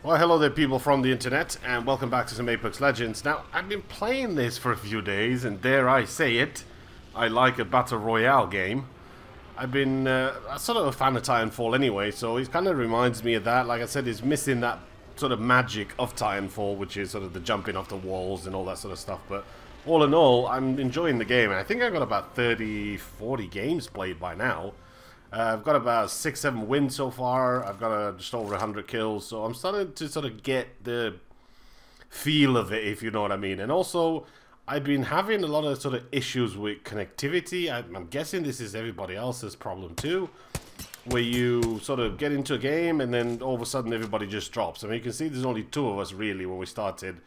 Well, hello there, people from the internet, and welcome back to some Apex Legends. Now, I've been playing this for a few days, and dare I say it, I like a Battle Royale game. I've been sort of a fan of Titanfall anyway, so it kind of reminds me of that. Like I said, it's missing that sort of magic of Titanfall, which is sort of the jumping off the walls and all that sort of stuff. But all in all, I'm enjoying the game, and I think I've got about 30, 40 games played by now. I've got about 6-7 wins so far. I've got just over 100 kills, so I'm starting to sort of get the feel of it, if you know what I mean. And also, I've been having a lot of sort of issues with connectivity. I'm guessing this is everybody else's problem too, where you sort of get into a game and then all of a sudden everybody just drops. I mean, you can see there's only 2 of us really when we started.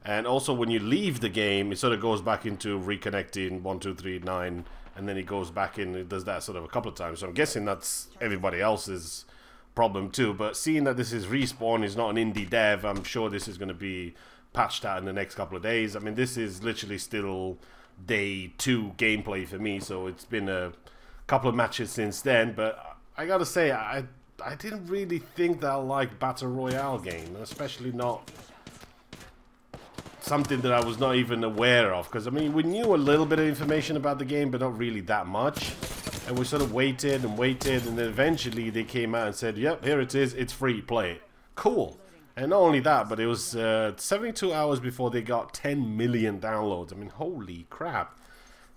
And also when you leave the game, it sort of goes back into reconnecting 1, 2, 3, 9, and then it goes back in. It does that sort of a couple of times. So I'm guessing that's everybody else's problem too. But seeing that this is Respawn, is not an indie dev, I'm sure this is going to be patched out in the next couple of days. I mean, this is literally still day 2 gameplay for me, so it's been a couple of matches since then. But I gotta say, I didn't really think that I liked Battle Royale game, especially not something that I was not even aware of, because I mean, we knew a little bit of information about the game, but not really that much, and we sort of waited and waited, and then eventually they came out and said, yep, here it is, it's free, play it. Cool. And not only that, but it was 72 hours before they got 10 million downloads. I mean, holy crap,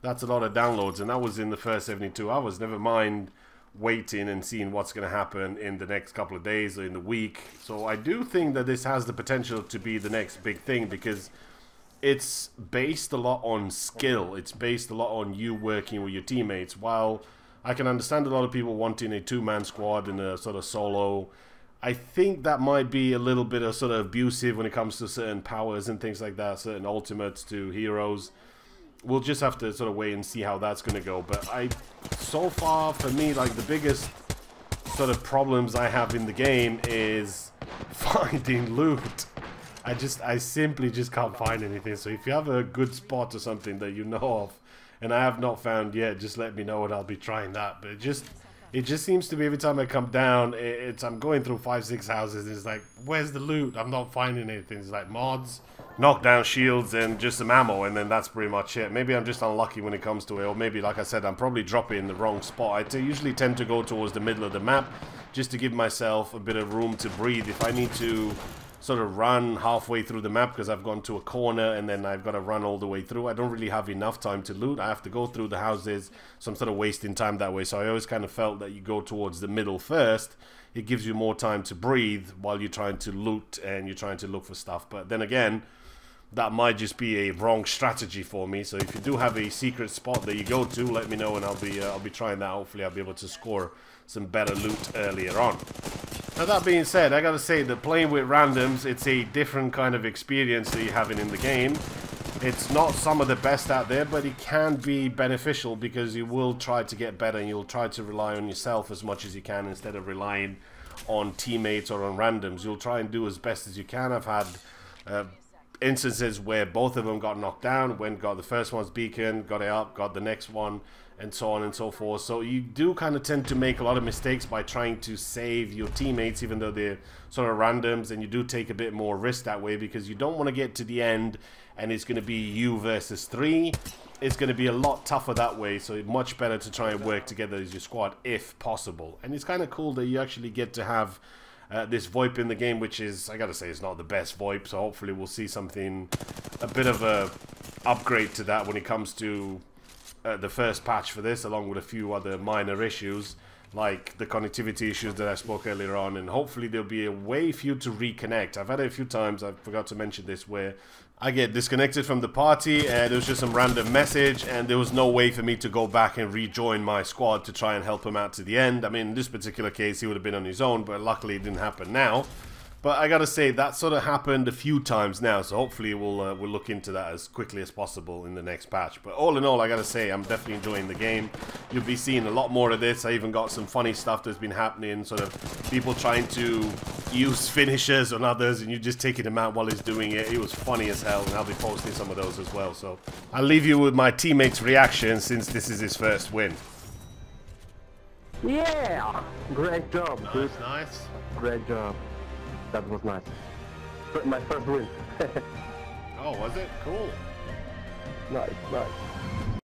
that's a lot of downloads, and that was in the first 72 hours, never mind waiting and seeing what's going to happen in the next couple of days or in the week. So I do think that this has the potential to be the next big thing, because it's based a lot on skill. It's based a lot on you working with your teammates. While I can understand a lot of people wanting a 2-man squad and a sort of solo, I think that might be a little bit of sort of abusive when it comes to certain powers and things like that, certain ultimates to heroes. We'll just have to sort of wait and see how that's going to go. But so far for me, like, the biggest sort of problems I have in the game is finding loot. I simply just can't find anything. So if you have a good spot or something that you know of, and I have not found yet, just let me know and I'll be trying that. But it just seems to be every time I come down, I'm going through 5-6 houses, and it's like, where's the loot? I'm not finding anything. It's like mods, knockdown shields, and just some ammo, and then that's pretty much it. Maybe I'm just unlucky when it comes to it, or maybe, like I said, I'm probably dropping in the wrong spot. I usually tend to go towards the middle of the map, just to give myself a bit of room to breathe. If I need to sort of run halfway through the map because I've gone to a corner and then I've got to run all the way through, I don't really have enough time to loot. I have to go through the houses, so I'm sort of wasting time that way. So I always kind of felt that you go towards the middle first, it gives you more time to breathe while you're trying to loot and you're trying to look for stuff. But then again, that might just be a wrong strategy for me. So if you do have a secret spot that you go to, let me know and I'll be trying that. Hopefully I'll be able to score some better loot earlier on. Now, that being said, I gotta say that playing with randoms, it's a different kind of experience that you're having in the game. It's not some of the best out there, but it can be beneficial because you will try to get better and you'll try to rely on yourself as much as you can instead of relying on teammates or on randoms. You'll try and do as best as you can. I've had instances where both of them got knocked down, got the first one's beacon, got it up, got the next one, and so on and so forth. So you do kind of tend to make a lot of mistakes by trying to save your teammates, even though they're sort of randoms, and you do take a bit more risk that way because you don't want to get to the end and it's going to be you versus 3. It's going to be a lot tougher that way, so it's much better to try and work together as your squad if possible. And it's kind of cool that you actually get to have this VoIP in the game, which is, I gotta say, it's not the best VoIP, so hopefully we'll see something, a bit of a upgrade to that when it comes to the first patch for this, along with a few other minor issues like the connectivity issues that I spoke earlier on, and hopefully there'll be a way for you to reconnect. I've had it a few times, I forgot to mention this, where I get disconnected from the party and it was just some random message and there was no way for me to go back and rejoin my squad to try and help him out to the end. I mean, in this particular case he would have been on his own, but luckily it didn't happen now. But I gotta say, that sort of happened a few times now, so hopefully we'll look into that as quickly as possible in the next patch. But all in all, I gotta say, I'm definitely enjoying the game. You'll be seeing a lot more of this. I even got some funny stuff that's been happening, sort of people trying to use finishers on others, and you just taking them out while he's doing it. It was funny as hell, and I'll be posting some of those as well. So I'll leave you with my teammate's reaction, since this is his first win. Yeah! Great job, dude. Nice. Great job. That was nice. My first win. Oh, was it? Cool. Nice, nice.